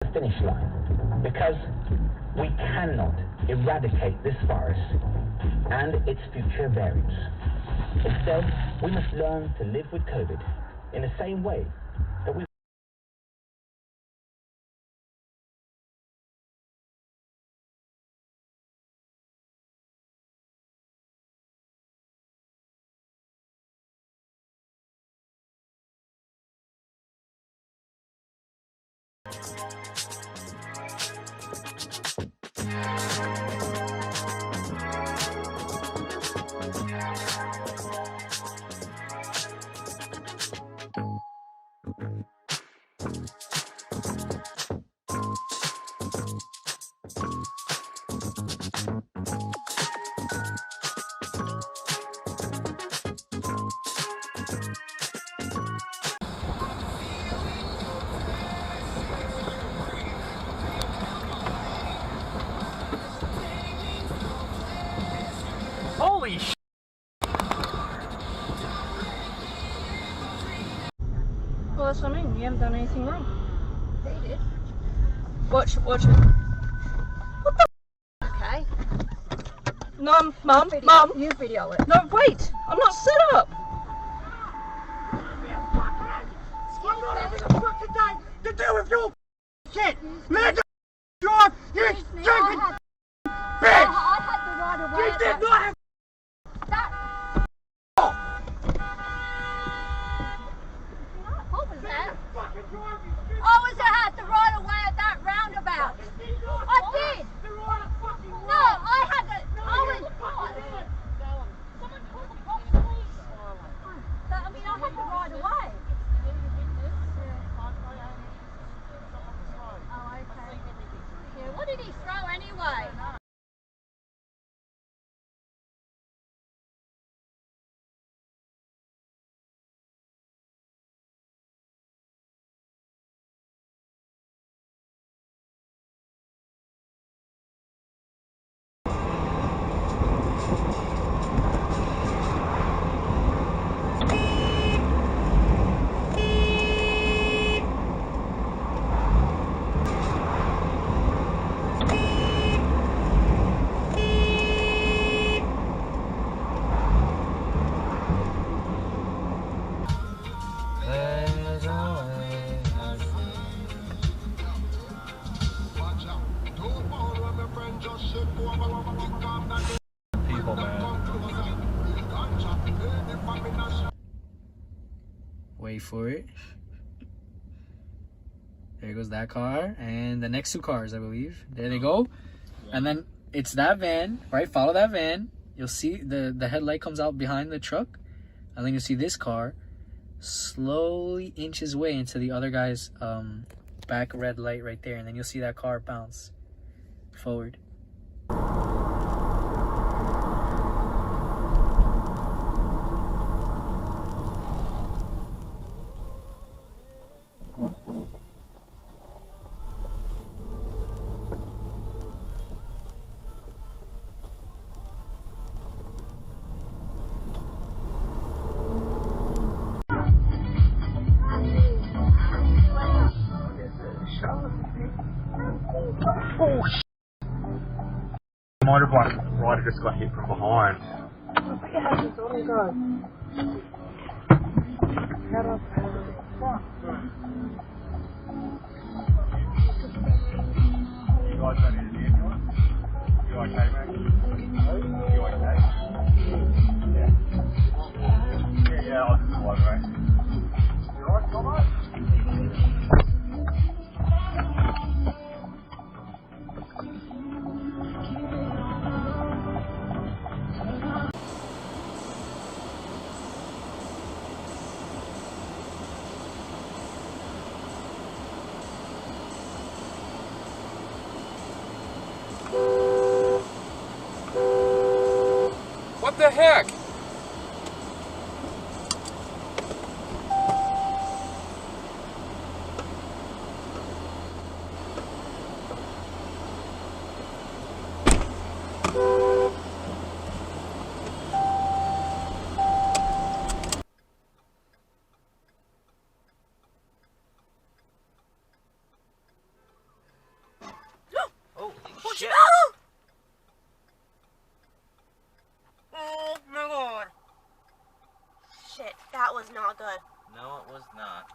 the finish line, because we cannot eradicate this virus and its future variants. Instead, we must learn to live with COVID in the same way that we Holy sh! Well, that's what I mean. You haven't done anything wrong. They did. Watch it. What the f? Okay. No, Mum. You video it. No, wait. I'm not set up. I'm not having a fucking day to deal with your shit! Man, drive, you stupid bitch! I had the right of way. You did not have that. What was that? I was had the right of way at that roundabout. I did. No, I had the. I was. Someone call the cops, please. I mean, I had the right of way. Oh, okay. Yeah, what did he throw anyway? people, man. Wait for it. There goes that car and the next two cars, I believe. There they go. And then it's that van, right? Follow that van. You'll see the headlight comes out behind the truck. And then you'll see this car slowly inch his way into the other guy's back red light right there. And then you'll see that car bounce forward. Oh, sh! Motorbike rider just got hit from behind. You guys don't need an ambulance? You okay, mate? You okay? Yeah. Yeah, I'll just drive, mate. You alright, Tomo? What the heck? good. No, it was not.